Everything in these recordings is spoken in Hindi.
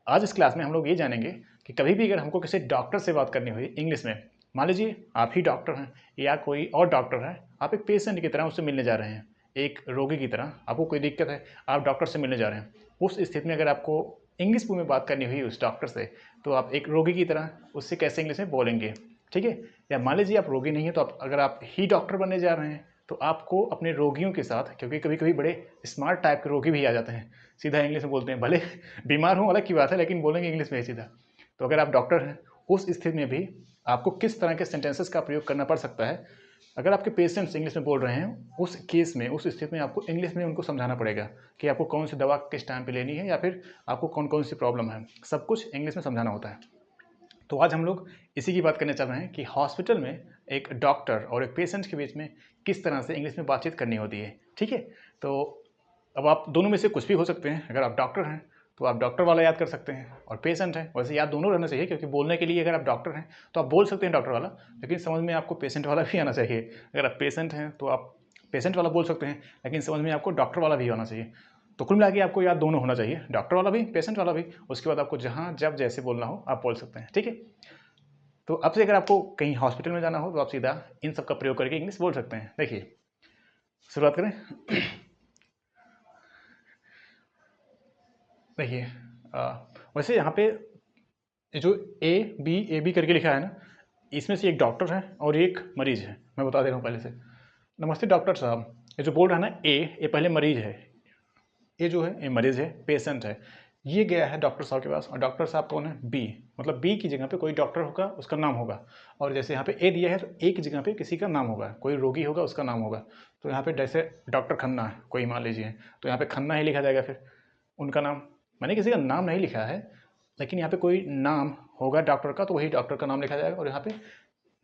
आज इस क्लास में हम लोग ये जानेंगे कि कभी भी अगर हमको किसी डॉक्टर से बात करनी हुई इंग्लिश में, मान लीजिए आप ही डॉक्टर हैं या कोई और डॉक्टर है, आप एक पेशेंट की तरह उससे मिलने जा रहे हैं, एक रोगी की तरह, आपको कोई दिक्कत है, आप डॉक्टर से मिलने जा रहे हैं। उस स्थिति में अगर आपको इंग्लिश में बात करनी हुई उस डॉक्टर से, तो आप एक रोगी की तरह उससे कैसे इंग्लिश में बोलेंगे, ठीक है। या मान लीजिए आप रोगी नहीं है, तो अगर आप ही डॉक्टर बनने जा रहे हैं, तो आपको अपने रोगियों के साथ, क्योंकि कभी कभी बड़े स्मार्ट टाइप के रोगी भी आ जाते हैं, सीधा इंग्लिश में बोलते हैं, भले बीमार हों अलग की बात है, लेकिन बोलेंगे इंग्लिश में ही सीधा। तो अगर आप डॉक्टर हैं, उस स्थिति में भी आपको किस तरह के सेंटेंसेस का प्रयोग करना पड़ सकता है। अगर आपके पेशेंट्स इंग्लिश में बोल रहे हैं, उस केस में, उस स्थिति में आपको इंग्लिश में उनको समझाना पड़ेगा कि आपको कौन सी दवा किस टाइम पे लेनी है, या फिर आपको कौन कौन सी प्रॉब्लम है, सब कुछ इंग्लिश में समझाना होता है। तो आज हम लोग इसी की बात करने चल रहे हैं कि हॉस्पिटल में एक डॉक्टर और एक पेशेंट के बीच में किस तरह से इंग्लिश में बातचीत करनी होती है, ठीक है। तो अब आप दोनों में से कुछ भी हो सकते हैं। अगर आप डॉक्टर हैं तो आप डॉक्टर वाला याद कर सकते हैं, और पेशेंट है वैसे याद दोनों रहना चाहिए, क्योंकि बोलने के लिए अगर आप डॉक्टर हैं तो आप बोल सकते हैं डॉक्टर वाला, लेकिन समझ में आपको पेशेंट वाला भी आना चाहिए। अगर आप पेशेंट हैं तो आप पेशेंट वाला बोल सकते हैं, लेकिन समझ में आपको डॉक्टर वाला भी आना चाहिए। तो कुल मिला के आपको याद दोनों होना चाहिए, डॉक्टर वाला भी पेशेंट वाला भी। उसके बाद आपको जहाँ जब जैसे बोलना हो आप बोल सकते हैं, ठीक है। तो अब से अगर आपको कहीं हॉस्पिटल में जाना हो तो आप सीधा इन सब का प्रयोग करके इंग्लिश बोल सकते हैं। देखिए, शुरुआत करें। देखिए, वैसे यहाँ पे जो ए बी करके लिखा है ना, इसमें से एक डॉक्टर है और एक मरीज है। मैं बता दे रहा हूँ पहले से। नमस्ते डॉक्टर साहब। ये जो बोल रहा है ना ये पहले मरीज है, ये जो है ये मरीज है, पेशेंट है। ये गया है डॉक्टर साहब के पास, और डॉक्टर साहब कौन है? बी। मतलब बी की जगह पे कोई डॉक्टर होगा, उसका नाम होगा। और जैसे यहाँ पे ए दिया है तो ए की जगह पे किसी का नाम होगा, कोई रोगी होगा उसका नाम होगा। तो यहाँ पे जैसे डॉक्टर खन्ना है कोई, मान लीजिए, तो यहाँ पे खन्ना ही लिखा जाएगा। फिर उनका नाम, मैंने किसी का नाम नहीं लिखा है, लेकिन यहाँ पे कोई नाम होगा डॉक्टर का, तो वही डॉक्टर का नाम लिखा जाएगा। और यहाँ पे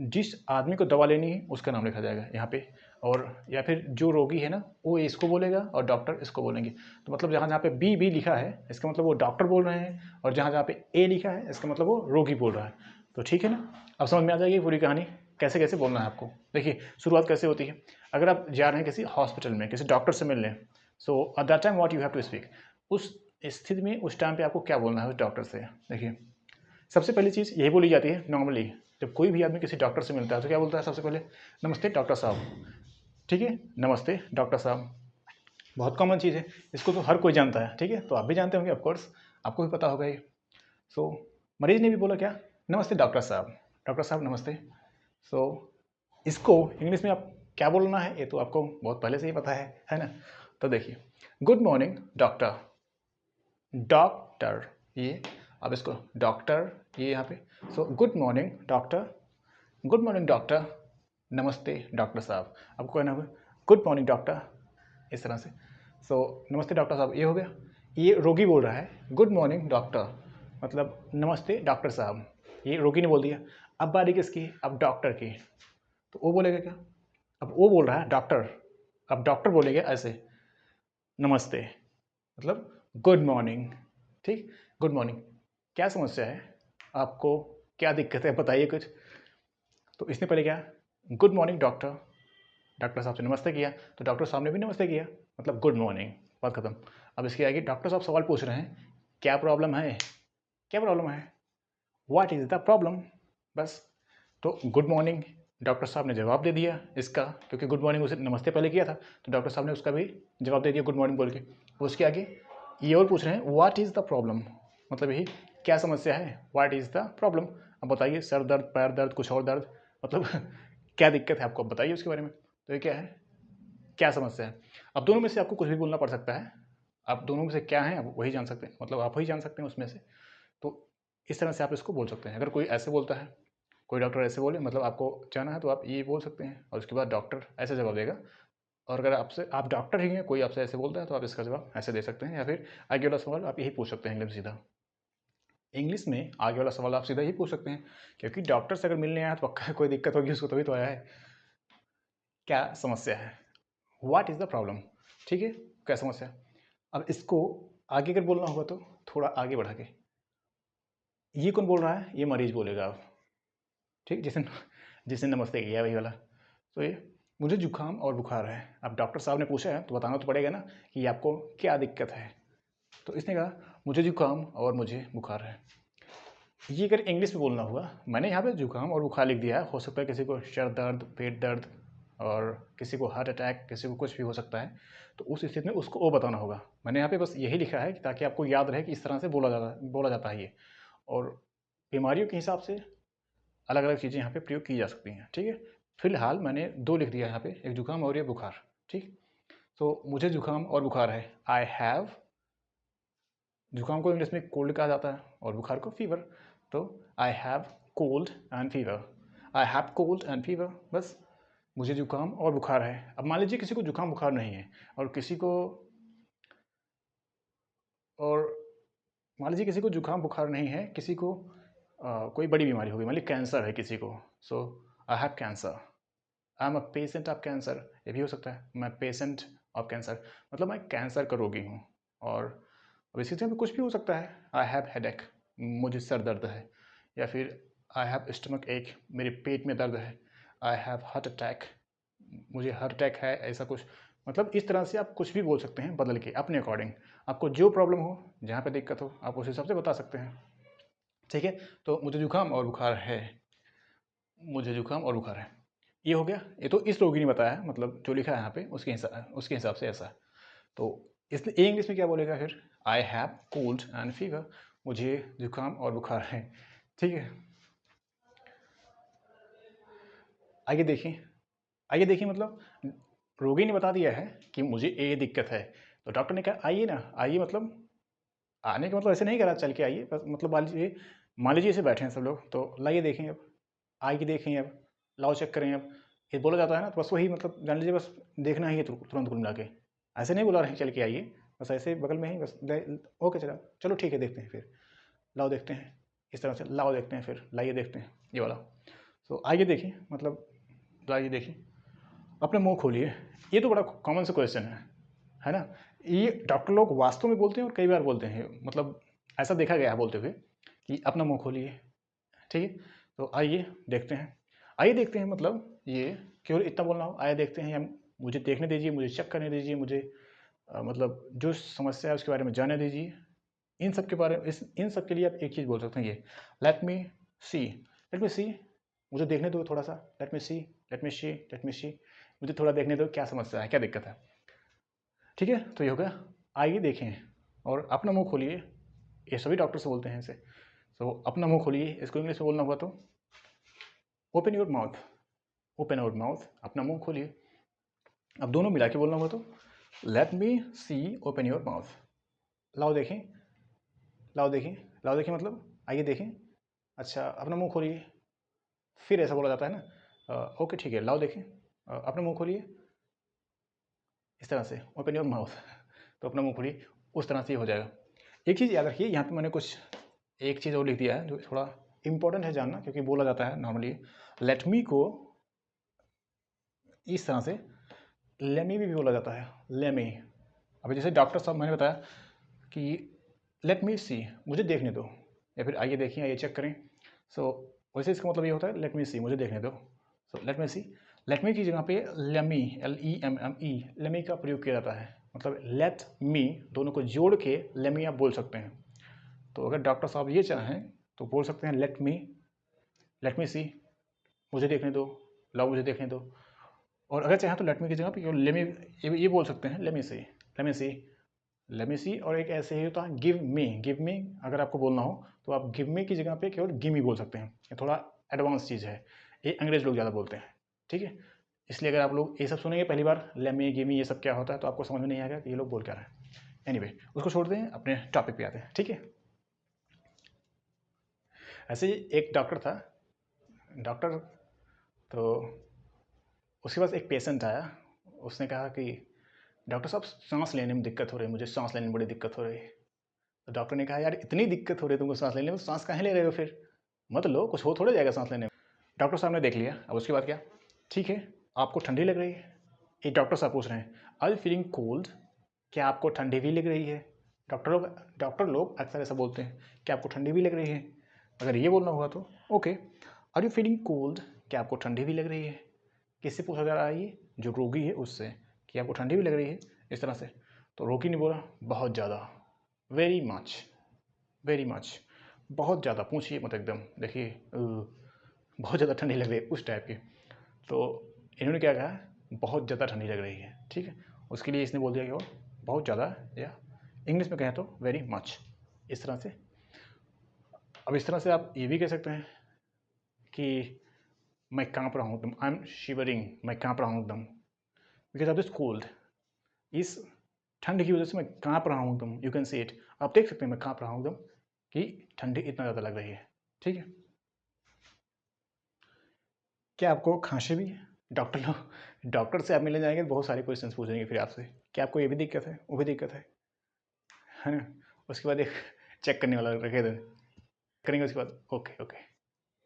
जिस आदमी को दवा लेनी है उसका नाम लिखा जाएगा यहाँ पे। और या फिर जो रोगी है ना वो इसको बोलेगा और डॉक्टर इसको बोलेंगे। तो मतलब जहाँ जहाँ पे बी लिखा है इसका मतलब वो डॉक्टर बोल रहे हैं, और जहाँ जहाँ पे ए लिखा है इसका मतलब वो रोगी बोल रहा है। तो ठीक है ना, अब समझ में आ जाएगी पूरी कहानी कैसे कैसे बोलना है आपको। देखिए शुरुआत कैसे होती है। अगर आप जा रहे हैं किसी हॉस्पिटल में किसी डॉक्टर से मिलने, so at that time what you have to speak. उस स्थिति में उस टाइम पे आपको क्या बोलना है उस डॉक्टर से। देखिए, सबसे पहली चीज़ यही बोली जाती है नॉर्मली, जब कोई भी आदमी किसी डॉक्टर से मिलता है तो क्या बोलता है सबसे पहले? नमस्ते डॉक्टर साहब, ठीक है, नमस्ते डॉक्टर साहब। बहुत कॉमन चीज़ है, इसको तो हर कोई जानता है, ठीक है। तो आप भी जानते होंगे, ऑफकोर्स आपको भी पता होगा ये। सो मरीज ने भी बोला क्या? नमस्ते डॉक्टर साहब, डॉक्टर साहब नमस्ते। सो इसको इंग्लिश में आप क्या बोलना है ये तो आपको बहुत पहले से ही पता है ना। तो देखिए, गुड मॉर्निंग डॉक्टर, डॉक्टर ये, अब इसको डॉक्टर ये यहाँ पे। So good morning doctor, good morning doctor, नमस्ते डॉक्टर साहब। आपको कहना होगा गुड मॉर्निंग डॉक्टर, इस तरह से। सो नमस्ते डॉक्टर साहब ये हो गया। ये रोगी बोल रहा है गुड मॉर्निंग डॉक्टर, मतलब नमस्ते डॉक्टर साहब, ये रोगी ने बोल दिया। अब बारी किसकी? अब डॉक्टर की। तो वो बोलेगा क्या? अब वो बोल रहा है डॉक्टर, अब डॉक्टर बोलेगा ऐसे, नमस्ते, मतलब गुड मॉर्निंग, ठीक, गुड मॉर्निंग। क्या समस्या है आपको, क्या दिक्कत है बताइए कुछ। तो इसने पहले क्या, गुड मॉर्निंग डॉक्टर, डॉक्टर साहब से नमस्ते किया, तो डॉक्टर साहब ने भी नमस्ते किया, मतलब गुड मॉर्निंग, बात खत्म। अब इसके आगे डॉक्टर साहब सवाल पूछ रहे हैं, क्या प्रॉब्लम है, क्या प्रॉब्लम है, व्हाट इज़ द प्रॉब्लम, बस। तो गुड मॉर्निंग डॉक्टर साहब ने जवाब दे दिया इसका, क्योंकि गुड मॉर्निंग उसे नमस्ते पहले किया था, तो डॉक्टर साहब ने उसका भी जवाब दे दिया गुड मॉर्निंग बोल के। उसके आगे ये और पूछ रहे हैं व्हाट इज़ द प्रॉब्लम, मतलब यही क्या समस्या है, व्हाट इज़ द प्रॉब्लम। अब बताइए, सर दर्द, पैर दर्द, कुछ और दर्द, मतलब क्या दिक्कत है आपको, बताइए उसके बारे में। तो ये क्या है, क्या समस्या है। अब दोनों में से आपको कुछ भी बोलना पड़ सकता है, आप दोनों में से क्या है आप वही जान सकते हैं, मतलब आप वही जान सकते हैं उसमें से। तो इस तरह से आप इसको बोल सकते हैं। अगर कोई ऐसे बोलता है, कोई डॉक्टर ऐसे बोले, मतलब आपको जाना है तो आप ये बोल सकते हैं, और उसके बाद डॉक्टर ऐसे जवाब देगा। और अगर आपसे, आप डॉक्टर ही हैं, कोई आपसे ऐसे बोलता है तो आप इसका जवाब ऐसे दे सकते हैं, या फिर आगे वाला सवाल आप यही पूछ सकते हैं इंग्लिश में सीधा। इंग्लिश में आगे वाला सवाल आप सीधा ही पूछ सकते हैं, क्योंकि डॉक्टर से अगर मिलने आया तो पक्का कोई दिक्कत होगी उसको, तभी तो आया है। क्या समस्या है, व्हाट इज़ द प्रॉब्लम, ठीक है, क्या समस्या। अब इसको आगे अगर बोलना होगा तो थोड़ा आगे बढ़ा के, ये कौन बोल रहा है? ये मरीज बोलेगा अब, ठीक, जिसने जिसने नमस्ते किया वही वाला। तो ये, मुझे जुकाम और बुखार है। अब डॉक्टर साहब ने पूछा है तो बताना तो पड़ेगा ना कि आपको क्या दिक्कत है। तो इसने कहा मुझे जुकाम और मुझे बुखार है। ये अगर इंग्लिश में बोलना हुआ, मैंने यहाँ पे जुकाम और बुखार लिख दिया है। हो सकता है किसी को सर दर्द, पेट दर्द और किसी को हार्ट अटैक, किसी को कुछ भी हो सकता है, तो उस स्थिति में उसको ओ बताना होगा। मैंने यहाँ पे बस यही लिखा है कि ताकि आपको याद रहे कि इस तरह से बोला जाता है ये। और बीमारियों के हिसाब से अलग अलग चीज़ें यहाँ पे प्रयोग की जा सकती हैं। ठीक है, फिलहाल मैंने 2 लिख दिया यहाँ पे, एक जुकाम और ये बुखार। ठीक, तो मुझे जुकाम और बुखार है। आई हैव, जुकाम को इंग्लिश में कोल्ड कहा जाता है और बुखार को फीवर। तो I have cold and fever, I have cold and fever, बस मुझे जुकाम और बुखार है। अब मान लीजिए किसी को जुकाम बुखार नहीं है और किसी को और मान लीजिए किसी को जुकाम बुखार नहीं है, किसी को कोई बड़ी बीमारी हो गई, मान लीजिए कैंसर है किसी को। So I have cancer, I am a patient of cancer, ये भी हो सकता है। मैं पेशेंट ऑफ कैंसर मतलब मैं कैंसर का रोगी हूँ। और अब इसी तरह कुछ भी हो सकता है। आई हैव हेडेक, मुझे सर दर्द है, या फिर आई हैव स्टमक एक, मेरे पेट में दर्द है। आई हैव हार्ट अटैक, मुझे हार्ट अटैक है, ऐसा कुछ। मतलब इस तरह से आप कुछ भी बोल सकते हैं बदल के अपने अकॉर्डिंग। आपको जो प्रॉब्लम हो, जहाँ पे दिक्कत हो, आप उस हिसाब से बता सकते हैं। ठीक है, तो मुझे जुकाम और बुखार है, मुझे जुकाम और बुखार है, ये हो गया। ये तो इस रोगी ने बताया, मतलब जो लिखा है यहाँ पे उसके हिसाब से ऐसा। तो इसलिए इंग्लिश में क्या बोलेगा फिर? I have cold and fever, मुझे जुकाम और बुखार है। ठीक है, आगे देखिए, आइए देखिए, मतलब रोगी ने बता दिया है कि मुझे ये दिक्कत है, तो डॉक्टर ने कहा आइए ना। आइए मतलब आने का मतलब ऐसे नहीं करा चल के आइए, बस मतलब मान लीजिए ऐसे बैठे हैं सब लोग, तो लाइए देखें अब, आइए देखें अब, लाओ चेक करें अब। ये बोला जाता है ना, तो बस वही, मतलब जान लीजिए बस देखना ही है तुरंत कुल मिला के। ऐसे नहीं बोला रहे चल के आइए, बस ऐसे बगल में ही बस ओके चलो चलो ठीक है, देखते हैं फिर, लाओ देखते हैं, इस तरह से लाओ देखते हैं, फिर लाइए देखते हैं, ये वाला। तो आइए देखिए, मतलब लाइए देखिए, अपने मुंह खोलिए। ये तो बड़ा कॉमन सा क्वेश्चन है ना? ये डॉक्टर लोग वास्तव में बोलते हैं और कई बार बोलते हैं, मतलब ऐसा देखा गया है बोलते हुए कि अपना मुंह खोलिए। ठीक है, तो आइए देखते हैं, आइए देखते हैं, मतलब ये केवल इतना बोलना हो, आइए देखते हैं, या मुझे देखने दीजिए, मुझे चेक करने दीजिए, मुझे मतलब जो समस्या है उसके बारे में जानने दीजिए। इन सब के बारे में, इन सब के लिए आप एक चीज़ बोल सकते हैं, ये लेट मी सी, लेट मी सी, मुझे देखने दो थोड़ा सा, लेट मी सी, लेट मी सी, लेट मी सी, मुझे थोड़ा देखने दो, क्या समस्या है, क्या दिक्कत है। ठीक है, तो ये हो गया, आइए देखें और अपना मुंह खोलिए। ये सभी डॉक्टर से बोलते हैं इसे। तो अपना मुंह खोलिए, इसको इंग्लिश में बोलना हुआ तो open your mouth, open your mouth, अपना मुंह खोलिए। अब दोनों मिला के बोलना हुआ तो let me see, open your mouth, लाओ देखें, लाओ देखें, लाओ देखें मतलब आइए देखें। अच्छा, अपना मुंह खोलिए, फिर ऐसा बोला जाता है ना, ओके ठीक है, लाओ देखें, अपना मुंह खोलिए, इस तरह से ओपन योर माउथ। तो अपना मुंह खोलिए, उस तरह से ही हो जाएगा। एक चीज़ याद रखिए, यहाँ पे मैंने कुछ एक चीज़ और लिख दिया है जो थोड़ा इंपॉर्टेंट है जानना, क्योंकि बोला जाता है नॉर्मली लेट मी को इस तरह से लेमी भी बोला जाता है, लेमी। अभी जैसे डॉक्टर साहब मैंने बताया कि लेट मी सी, मुझे देखने दो, या फिर आइए देखिए, आइए चेक करें। सो वैसे इसका मतलब ये होता है लेट मी सी, मुझे देखने दो। सो लेट मी सी, लेट मी की जगह पे लेमी, LEMME, लेमी का प्रयोग किया जाता है। मतलब लेट मी दोनों को जोड़ के लेमी आप बोल सकते हैं। तो अगर डॉक्टर साहब ये चाहें तो बोल सकते हैं लेट मी सी, मुझे देखने दो, लाओ मुझे देखने दो। और अगर चाहें तो लेट मी की जगह पे केवल लेमी, ये बोल सकते हैं, लेमी सी, लेमी सी, लेमी सी। और एक ऐसे ही होता है गिव मी, गिव मी अगर आपको बोलना हो तो आप गिव मी की जगह पे केवल गिव मी बोल सकते हैं। ये थोड़ा एडवांस चीज़ है, ये अंग्रेज लोग ज़्यादा बोलते हैं। ठीक है, इसलिए अगर आप लोग ये सब सुनेंगे पहली बार, लेमी गिव मी ये सब क्या होता है, तो आपको समझ में नहीं आएगा कि ये लोग बोल क्या रहे हैं। एनीवे, उसको छोड़ते हैं, अपने टॉपिक पे आते हैं। ठीक है, ऐसे ही एक डॉक्टर था, डॉक्टर, तो उसके पास एक पेशेंट आया। उसने कहा कि डॉक्टर साहब सांस लेने में दिक्कत हो रही है, मुझे सांस लेने में बड़ी दिक्कत हो रही है। तो डॉक्टर ने कहा यार इतनी दिक्कत हो रही है तुमको सांस लेने में, सांस कहाँ ले रहे हो फिर, मत लो, कुछ हो थोड़ा जाएगा सांस लेने में। डॉक्टर साहब ने देख लिया। अब उसके बाद क्या, ठीक है, आपको ठंडी लग रही है, एक डॉक्टर साहब पूछ रहे हैं आर यू फीलिंग कोल्ड, क्या आपको ठंडी भी लग रही है। डॉक्टर लोग अक्सर ऐसा बोलते हैं कि आपको ठंडी भी लग रही है। अगर ये बोलना हुआ तो okay, are you feeling cold, क्या आपको ठंडी भी लग रही है। किससे पूछा जा रहा है, ये जो रोगी है उससे, कि आपको ठंडी भी लग रही है, इस तरह से। तो रोगी ने बोला बहुत ज़्यादा, वेरी मच, वेरी मच, बहुत ज़्यादा, पूछिए मत एकदम। देखिए बहुत ज़्यादा ठंडी लग रही है उस टाइप की। तो इन्होंने क्या कहा, बहुत ज़्यादा ठंडी लग रही है, ठीक है। उसके लिए इसने बोल दिया कि वो बहुत ज़्यादा, या इंग्लिश में कहें तो वेरी मच, इस तरह से। अब इस तरह से आप ये भी कह सकते हैं कि मैं काँप रहा हूँ एकदम, आई एम शिवरिंग, मैं काँप रहा हूँ एकदम, बिकॉज ऑफ दिस कोल्ड, इस ठंड की वजह से मैं काँप रहा हूँ एकदम, यू कैन सी इट, आप देख सकते हैं मैं काँप रहा हूँ एकदम, कि ठंडी इतना ज़्यादा लग रही है, ठीक है। क्या आपको खांसी भी है? डॉक्टर लोग, डॉक्टर से आप मिलने जाएंगे तो बहुत सारे क्वेश्चंस पूछेंगे फिर आपसे, क्या आपको ये भी दिक्कत है, वो भी दिक्कत है ना। उसके बाद एक चेक करने वाला रखे दे करेंगे, उसके बाद ओके ओके,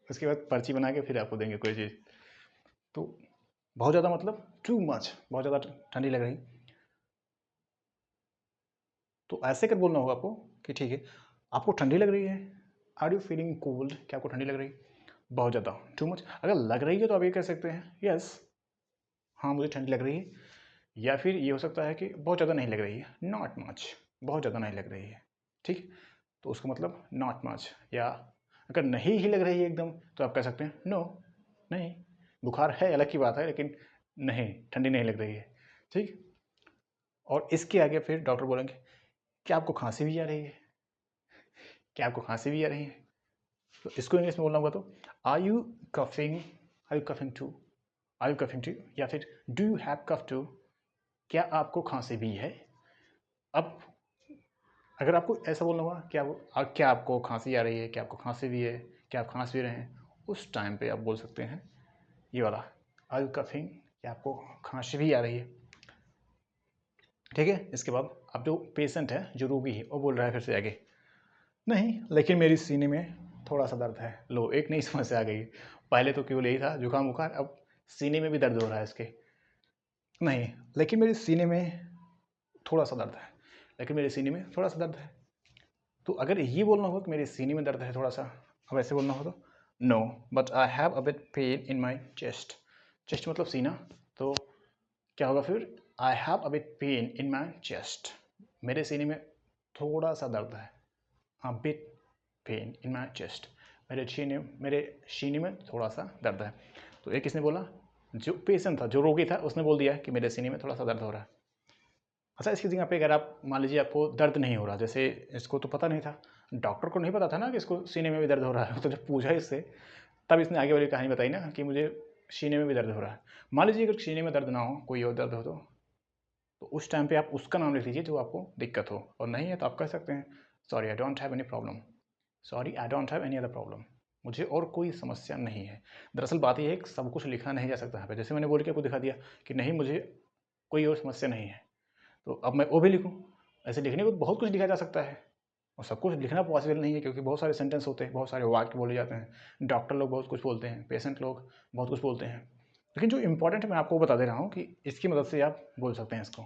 उसके बाद पर्ची बना के फिर आपको देंगे कोई चीज़। तो बहुत ज़्यादा मतलब टू मच, बहुत ज़्यादा ठंडी लग रही, तो ऐसे कर बोलना होगा आपको कि ठीक है, आपको ठंडी लग रही है, आर यू फीलिंग कोल्ड, क्या आपको ठंडी लग रही है, बहुत ज़्यादा, टू मच। अगर लग रही है तो आप ये कह सकते हैं यस, हाँ मुझे ठंडी लग रही है। या फिर ये हो सकता है कि बहुत ज़्यादा नहीं लग रही है, नॉट मच, बहुत ज़्यादा नहीं लग रही है, ठीक। तो उसका मतलब नॉट मच। या अगर नहीं ही लग रही है एकदम, तो आप कह सकते हैं नो, नहीं। बुखार है अलग की बात है, लेकिन नहीं, ठंडी नहीं लग रही है, ठीक। और इसके आगे फिर डॉक्टर बोलेंगे, क्या आपको खांसी भी आ रही है, क्या आपको खांसी भी आ रही है। तो इसको इंग्लिश में बोलना होगा तो are you coughing, are you coughing too, are you coughing too, या फिर do you have cough too, क्या आपको खांसी भी है। अब अगर आपको ऐसा बोलना होगा कि क्या आपको खांसी आ रही है, क्या आपको खांसी भी है, क्या आप खांस भी रहे हैं, उस टाइम पे आप बोल सकते हैं ये वाला, आर यू कफिंग, क्या आपको खांसी भी आ रही है, ठीक है। इसके बाद अब जो पेशेंट है, जो रोगी है, वो बोल रहा है फिर से आगे, नहीं लेकिन मेरी सीने में थोड़ा सा दर्द है। लो, एक नई समस्या आ गई। पहले तो केवल यही था जुकाम बुखार, अब सीने में भी दर्द हो रहा है इसके। नहीं लेकिन मेरे सीने में थोड़ा सा दर्द है, लेकिन मेरे सीने में थोड़ा सा दर्द है। तो अगर ये बोलना हो कि मेरे सीने में दर्द है थोड़ा सा, अब ऐसे बोलना हो तो no but I have a bit pain in my chest, chest मतलब सीना। तो क्या होगा फिर, I have a bit pain in my chest, मेरे सीने में थोड़ा सा दर्द है, a bit pain in my chest, मेरे सीने में थोड़ा सा दर्द है। तो एक किसने बोला, जो पेशेंट था, जो रोगी था, उसने बोल दिया कि मेरे सीने में थोड़ा सा दर्द हो रहा है। अच्छा, इसकी जगह पे अगर आप मान लीजिए आपको दर्द नहीं हो रहा, जैसे इसको तो पता नहीं था, डॉक्टर को नहीं पता था ना कि इसको सीने में भी दर्द हो रहा है, तो जब पूछा इससे, तब इसने आगे वाली कहानी बताई ना कि मुझे सीने में भी दर्द हो रहा है। मान लीजिए अगर सीने में दर्द ना हो, कोई और दर्द हो, तो उस टाइम पे आप उसका नाम लिख लीजिए जो आपको दिक्कत हो, और नहीं है तो आप कह सकते हैं sorry I don't have any problem, sorry I don't have any other problem, मुझे और कोई समस्या नहीं है। दरअसल बात यह है कि सब कुछ लिखा नहीं जा सकता यहाँ पे, जैसे मैंने बोल के आपको दिखा दिया कि नहीं मुझे कोई और समस्या नहीं है, तो अब मैं वो भी लिखूँ। ऐसे लिखने को बहुत कुछ लिखा जा सकता है, और सब कुछ लिखना पॉसिबल नहीं है, क्योंकि बहुत सारे सेंटेंस होते हैं, बहुत सारे वाक्य बोले जाते हैं, डॉक्टर लोग बहुत कुछ बोलते हैं, पेशेंट लोग बहुत कुछ बोलते हैं। लेकिन जो इम्पोर्टेंट है मैं आपको बता दे रहा हूँ कि इसकी मदद से आप बोल सकते हैं इसको।